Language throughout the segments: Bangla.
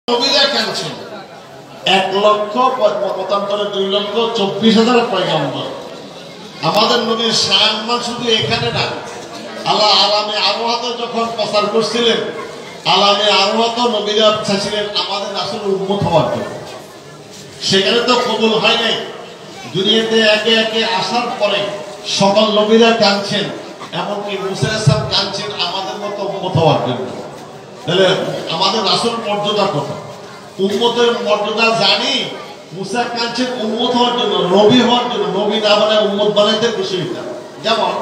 নবীরা কাঁদছেন 1,25,000 পয়গম্বর। আমাদের নবীর সম্মান শুধু এখানে না, আল্লাহ আলামে আরওয়াতে যখন প্রচার করছিলেন, আলামে আরওয়াতে নবীরা চাইছিলেন আমাদের রাসূলের উম্মত হওয়ার জন্য। সেখানে তো কবুল হয় নাই। দুনিয়াতে একে একে আসার পরে সকল নবীরা কাঁদছেন, এমনকি মুসা আলাইহিস সালাম কাঁদছেন আমাদের মতো উম্মত হওয়ার জন্য। তাহলে আমাদের রাসূল মর্যাদা কত? উম্মতের মর্যাদা জানি। মুসা কাঁদছেন উম্মত হওয়ার জন্য, নবী হওয়ার জন্য। নবী না বানায় উম্মত বানাইতে খুশি হইতাম। যেমন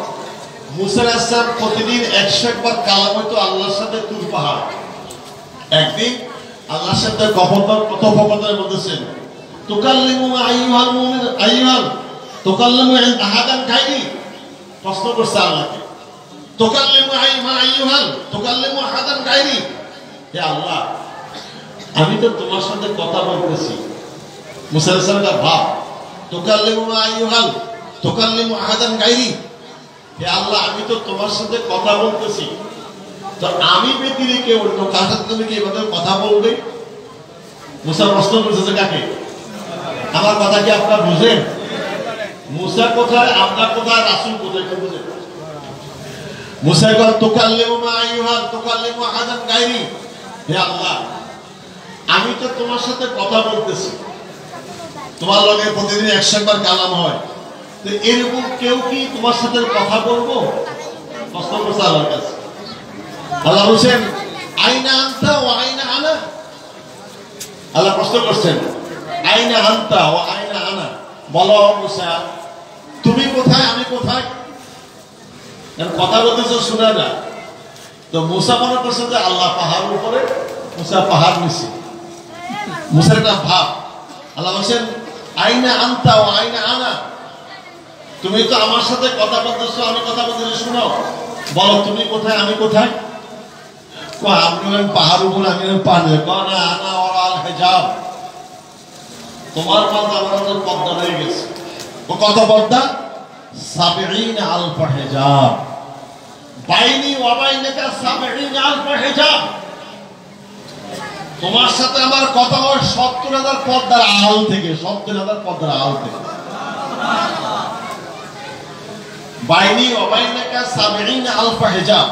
মুসা আলাইহিস সালাম প্রতিদিন 101 বার কালাম হইতো আল্লাহর সাথে তুর পাহাড়। একদিন আল্লাহর সাথে কথোপকথনে বলতেছেন, তুকাল্লিমু আইয়ুহাল মুমিন আইয়ুহাল তুকাল্লিমু আহাদান গায়রি। প্রশ্ন করছে আল্লাহকে, তুকাল্লিমু আইয়ুহাল তুকাল্লিমু আহাদান গায়রি। হে আল্লাহ, আমি তো তোমার সাথে কথা বলতেছি। মুসা আলাইহিস সালাম ভাব, তুকাল্লিমু আইয়ুহাল তুকাল্লিমু আহাদান গায়রি। হে আল্লাহ, আমি তো তোমার সাথে কথা বলতেছি, তো আমি ব্যতিরেকে অন্য কার সাথে তুমি কি এভাবে কথা বলবে? মুসা প্রশ্ন করতেছে কাকে? আমার কথা কি আপনারা বুঝেন? মুসা কোথায়, আপনার কোথায়, রাসূল কোথায়? কি বুঝেন? মুসা কল তুকাল্লিমু আইয়ুহাল তুকাল্লিমু আহাদান গায়রি। হে আল্লাহ, আমি তো তোমার সাথে কথা বলতেছি, তোমার লগে প্রতিদিন 101 বার কালাম হয়, তো এরকম কেউ কি তোমার সাথে কথা বলবো? প্রশ্ন করছে আল্লাহর কাছে। আল্লাহ বলছেন, আইনা আনতা ওয়া আইনা আনা। আল্লাহ প্রশ্ন করছেন, আইনা আনতা ওয়া আইনা আনা। বলো মুসা, তুমি কোথায়, আমি কোথায়? কথা বলতেছো শোনা না। তো মুসা মনে করছে যে আল্লাহ পাহাড়ের উপরে, মুসা পাহাড় নিচে। মুসার একটা ভাব। আল্লাহ বলছেন, আইনা আনতা ওয়া আইনা আনা। তুমি তো আমার সাথে কথা বলতেছো, আমি কথা বলতেছি, শোনো। বলো তুমি কোথায়, আমি কোথায়? আপনি পাহাড় উপর, আমি পানি। না, আনা ওয়ারাল হিজাব। তোমার মাঝে আমার পর্দা রয়ে গেছে। কত পর্দা? 70,000 হিজাব। বাইনি ওয়া বাইনাকা 70,000 হিজাব। তোমার সাথে আমার কথা হয় 70,000 পর্দার আড়াল থেকে। 70,000 পর্দার আড়াল থেকে। বাইনি ওয়া বাইনাকা 70,000 হিজাব।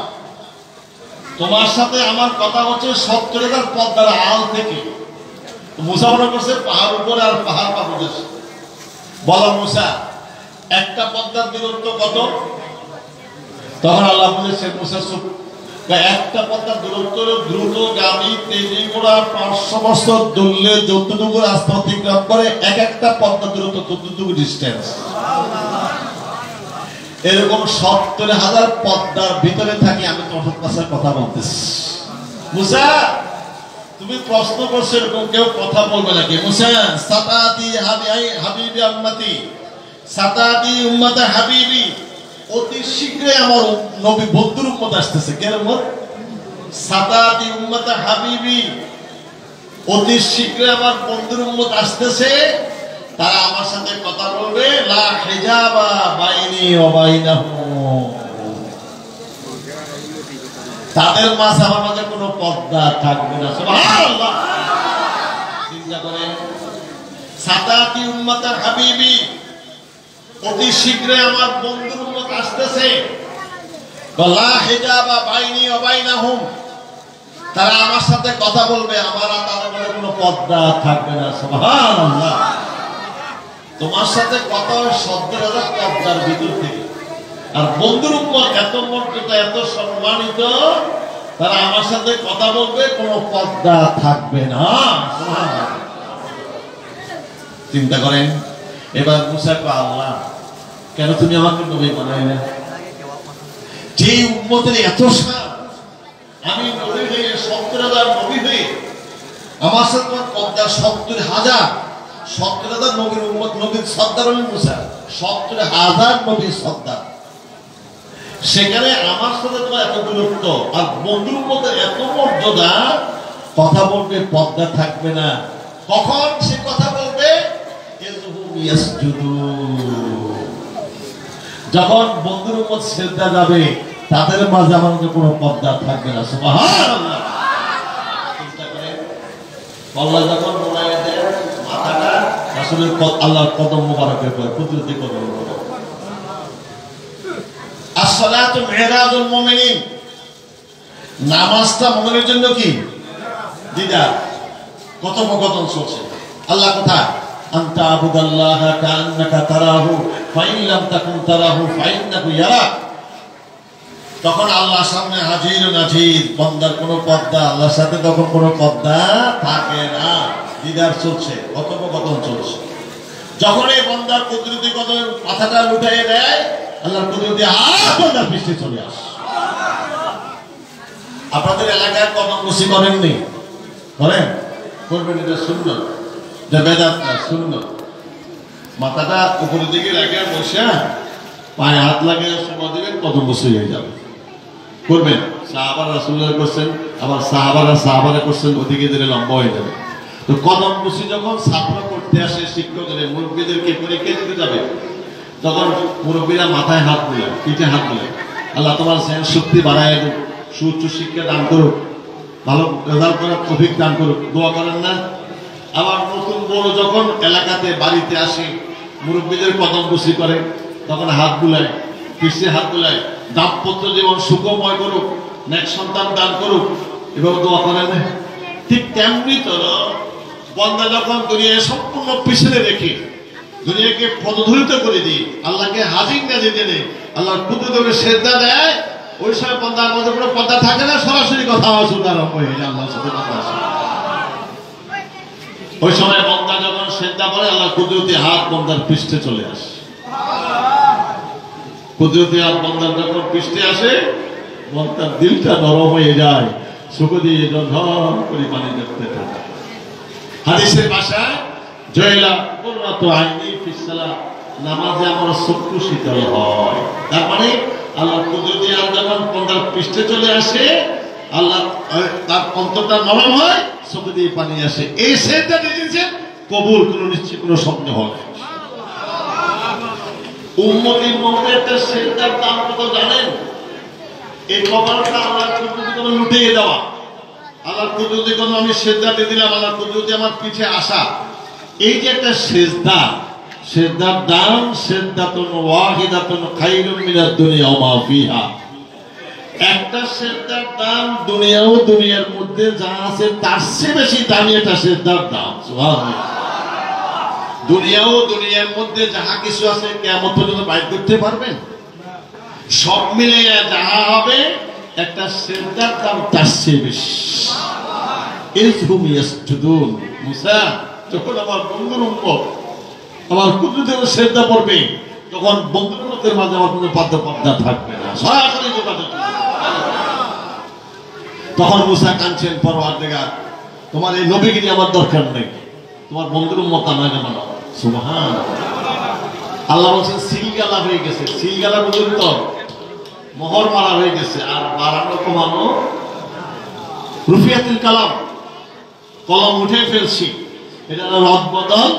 তোমার সাথে আমার কথা হচ্ছে 70,000 পর্দার আড়াল থেকে। মুসা মনে করছে পাহাড় উপরে আর পাহাড় পাদদেশে। বলো মুসা, একটা পর্দার দূরত্ব কত? তখন আল্লাহ বলেছে, মুসা চুপ। একটা পর্দার দূরত্ব দ্রুতগামী তেজি ঘোড়া 500 বছর দৌড়লে যতটুকু রাস্তা অতিক্রম করে, এক একটা পর্দার দূরত্ব ততটুকু ডিস্টেন্স। এরকম 70,000 পর্দার ভিতরে থাকি আমি তোমার কাছে কথা বলতেছি। মুসা, তুমি প্রশ্ন করছো এরকম কেউ কথা বলবে নাকি? মুসা, সাতাদি হাবিবি উম্মতি, সাতাদি উম্মতে হাবিবি। অতি শীঘ্রই আমার নবী বন্ধুর উম্মত আসতেছে। কে উম্মত? সাতাদি উম্মতে হাবিবি। অতি শীঘ্রই আমার বন্ধুর উম্মত আসতেছে। তারা আমার সাথে কথা বলবে, লা হিজাবা বাইনি ওয়া বাইনাহুম। তাদের মাঝে আমার মাঝে কোনো পর্দা থাকবে না। সুবহানাল্লাহ। চিন্তা করেন, সাতাতি উম্মতের হাবিবি, অতি শীঘ্রই আমার বন্ধুর উম্মত আসতেছে। লা হিজাবা বাইনি ওয়া বাইনাহুম। তারা আমার সাথে কথা বলবে, আমার আর তাদের মধ্যে কোনো পর্দা থাকবে না। সুবহানাল্লাহ। তোমার সাথে কথা হয় 70,000 পর্দার ভিতর থেকে। আর বন্ধুর উম্মত এত মর্যাদা, এত সম্মানিত, তারা আমার সাথে কথা বলবে, কোনো পর্দা থাকবে না। চিন্তা করেন। এবার মুসা কয়, আল্লাহ, কেন তুমি আমাকে নবী বানাই না? যে উম্মতের এত সার, আমি নবী হয়ে 70,000 নবী হয়ে আমার সাথে তোমার পর্দা 70,000। 70,000 নবীর উম্মত, নবীর সর্দার হলেন মুসা। 70,000 নবীর সর্দার। সেখানে আমার সাথে তোমার এত দূরত্ব, আর বন্ধুর মধ্যে এত মর্যাদা, কথা বলবে, পর্দা থাকবে না। কখন সে কথা বলবে? যখন বন্ধুর উম্মত সিজদা যাবে, তাদের মাঝে আমার কোনো পর্দা থাকবে না। সুবহানাল্লাহ। চিন্তা করেন, কল্লা যখন মোড়ায় দেয় মাথাটা আসলে আল্লাহর কদম মোবারকের পরে কুদরতি কদম মোবারক। আসসালাতু মিরাজুল মুমিনিন, নামাজটা মুমিনের জন্য কি দিদা কথোপকথন চলছে। আল্লাহ কোথায়? আনতা আবুদাল্লাহা কাআন্নাকা তারাহু ফাইন লাম তাকুন তারাহু ফাইন্নাহু ইয়ারাক। তখন আল্লাহর সামনে হাজির নাজির, বান্দার কোনো পর্দা, আল্লাহর সাথে তখন কোনো পর্দা থাকে না, দিদার চলছে, কথোপকথন চলছে। যখন এই বান্দার কুদরতি কদমের মাথাটা উঠাইয়ে দেয়, আল্লাহর কুদরতি হাত বান্দার পৃষ্ঠে চলে আসে। আপনাদের এলাকায় কদম বসি করেননি? করেন? করবেন, এটা সুন্নাত, এটা বেদাত না, সুন্নাত। মাথাটা উপরের দিকে রেখে বসে পায়ে হাত লাগিয়ে সময় দিবেন, কদম বসি হয়ে যাবে। করবেন, সাহাবারা রাসূলুল্লাহ করছেন, আবার সাহাবারা করছেন, ওদিকে দিলে লম্বা হয়ে যাবে। তো কদম বসি যখন ছাত্ররা করতে আসে, শিক্ষকদের মুরব্বীদেরকে পরীক্ষা দিতে যাবে, তখন মুরব্বীরা মাথায় হাত বুলায়, পিঠে হাত বুলায়, আল্লাহ তোমার জ্ঞান শক্তি বাড়ায় দেব, সুউচ্চ শিক্ষা দান করুক, ভালো রেজাল্ট করার তৌফিক দান করুক, দোয়া করেন না? আবার নতুন বড় যখন এলাকাতে বাড়িতে আসে, মুরব্বীদের কদম বসি করে, তখন হাত বুলায়, পিঠে হাত বুলায়, দাম্পত্য জীবন সুখময় করুক, নেক সন্তান দান করুক, এবং দোয়া করেন না? ঠিক তেমনি তো বান্দা যখন দুনিয়ায় সম্পূর্ণ পিছনে রেখে দুনিয়াকে পদধূলিত করে দিই, আল্লাহকে হাজির নাজির জেনে আল্লাহর কুদরতে সেজদা দেয়, ওই সময় বান্দার মধ্যে কোনো পর্দা থাকে না, সরাসরি কথা শুনতে আরম্ভ হয়ে যায় আল্লাহর সাথে কথা আসে। ওই সময় বান্দা যখন সেজদা করে, আল্লাহর কুদরতি হাত বান্দার পৃষ্ঠে চলে আসে। কুদরতি হাত বান্দার যখন পৃষ্ঠে আসে, বান্দার দিলটা নরম হয়ে যায়, চোখ দিয়ে ঝরঝর করে পানি দেখতে থাকে। হাদিসের ভাষায় জয়লা কুররাতু আইনি ফিস সালাত, নামাজে আমার চক্ষু শীতল হয়। তার মানে আল্লাহর কুদরতি হাত যখন বান্দার পৃষ্ঠে চলে আসে, আল্লাহ তার অন্তরটা নরম হয়, চোখ দিয়ে পানি আসে। এই সেজদা দিয়েছেন কবুল, কোনো নিশ্চিত কোনো স্বপ্ন হয়। উম্মতের মধ্যে একটা সেজদার দাম কত জানেন? এই কবরটা আল্লাহর কুদরতি কোনো লুটিয়ে দেওয়া। আল্লাহর কুদরতি কোনো আমি সেজদা দিয়ে দিলাম, আল্লাহর কুদরতি আমার পিছে আসা, এই যে একটা সেজদা, সেজদার দাম সেজদাতুন ওয়াহিদাতুন খায়রুম মিনাদ দুনিয়া ওয়া মা ফিহা। একটা সেজদার দাম দুনিয়া ও দুনিয়ার মধ্যে যা আছে তার চেয়ে বেশি দামি একটা সেজদার দাম। সুবহানাল্লাহ। দুনিয়া ও দুনিয়ার মধ্যে যাহা কিছু আছে কিয়ামত পর্যন্ত বাইর করতে পারবেন? সব মিলে যাহা হবে, একটা সেজদার দাম তার চেয়ে বেশি। ইযহুম ইয়াসজুদুন, মুসা যখন আমার বন্ধুর উম্মত আমার কুদরতের সেজদা পড়বে, তখন বন্ধুর উম্মতের মাঝে আমার কোনো পর্দা থাকবে না, সরাসরি যোগাযোগ। তখন মুসা কাঁদছেন, পরওয়ারদিগার তোমার এই নবীগিরি আমার দরকার নেই, তোমার বন্ধুর উম্মত আমায় মানো। সুবহানাল্লাহ। আল্লাহ বলছেন সিলগালা হয়ে গেছে, সিলগালা পর্যন্ত মোহর মারা হয়ে গেছে, আর বাড়ানো কমানো রুফিয়াতুল কালাম, কলম উঠে ফেলছি, এটা রদ বদল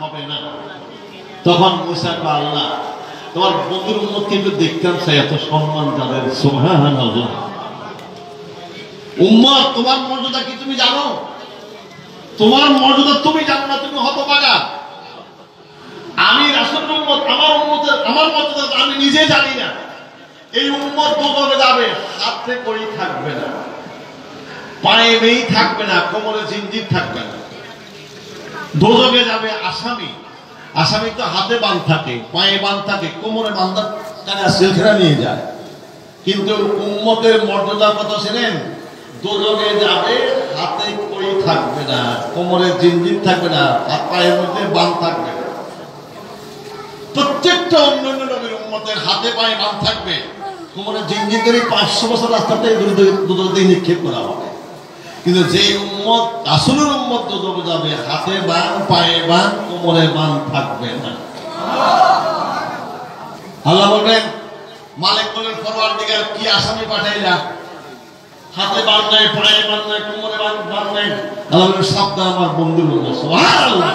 হবে না। তখন মুসা কয় আল্লাহ তোমার বন্ধুর উম্মত কিন্তু দেখতাম চাই, এত সম্মান তাদের। সুবহানাল্লাহ। উম্মত তোমার মর্যাদা কি তুমি জানো? তোমার মর্যাদা তুমি জানো না, তুমি হতভাগা। আমি রাসূলের উম্মত, আমার মর্যাদা আমি নিজে জানি না। এই উম্মত দোজখে যাবে, হাতে কড়ি থাকবে না, পায়ে মেই থাকবে না, কোমরে জিঞ্জির থাকবে না। দোজখে যাবে আসামি, আসামি তো হাতে বাঁধ থাকে, পায়ে বাঁধ থাকে, কোমরে বাঁধা টাকা সেলখেরা নিয়ে যায়। কিন্তু উম্মতের মর্যাদা কত ছিলেন? দোজখে যাবে, হাতে কড়ি থাকবে না, কোমরে জিঞ্জির থাকবে না, হাত পায়ের মধ্যে বাঁধ থাকবে না। প্রত্যেকটা অন্যান্য নবীর উম্মতের হাতে পায়ে বাঁধ থাকবে, কোমরে জিঞ্জির করে 500 বছর রাস্তাতে দোজখে নিক্ষেপ করা হবে। কিন্তু যে উম্মত রাসূলের উম্মত দোজখে যাবে, হাতে বাঁধ, পায়ে বাঁধ, কোমরে বাঁধ থাকবে না। আল্লাহ বলেন, মালিক বলেন পরওয়ারদিগার কি আসামি পাঠাইলা? হাতে বাঁধ নাই, পায়ে বাঁধ নাই, কোমরে বাঁধ নাই। আল্লাহ বলেন সাবধান আমার বন্ধুর উম্মত। সুবহানাল্লাহ।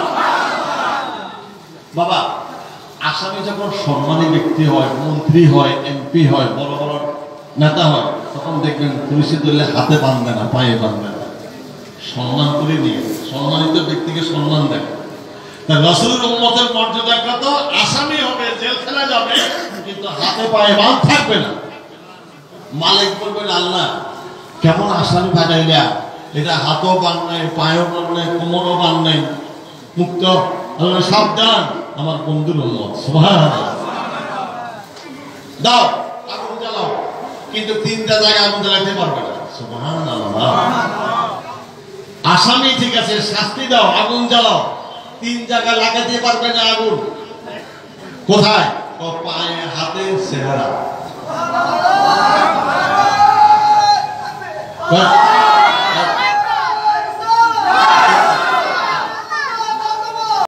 বাবা, আসামি যখন সম্মানী ব্যক্তি হয়, মন্ত্রী হয়, এমপি হয়, বড় বড় নেতা হয়, তখন দেখবেন পুলিশে ধরলে হাতে বাঁধবে না, পায়ে বাঁধবে না। সম্মান করে নিয়ে সম্মানিত ব্যক্তিকে সম্মান দেয়। রাসূলের উম্মতের মর্যাদা কত? আসামি হবে, জেলখানা যাবে, কিন্তু হাতে পায়ে বাঁধ থাকবে না। মালিক বলবেন আল্লাহ কেমন আসামি পাঠাইলা, এটা হাতও বান নাই, পায়েও বান নাই, কোমরও বান নাই, মুক্ত। আল্লাহ সাবধান, আমার বন্ধুর উম্মত। সুবহানাল্লাহ। দাও আগুন জ্বালাও, কিন্তু 3টা জায়গায় আগুন জ্বালাতে পারবে না। সুবহানাল্লাহ। আসামি ঠিক আছে, শাস্তি দাও, আগুন জ্বালাও, 3 জায়গায় লাগাতে পারবে না আগুন। কোথায়? পায়ে, হাতে, চেহারা।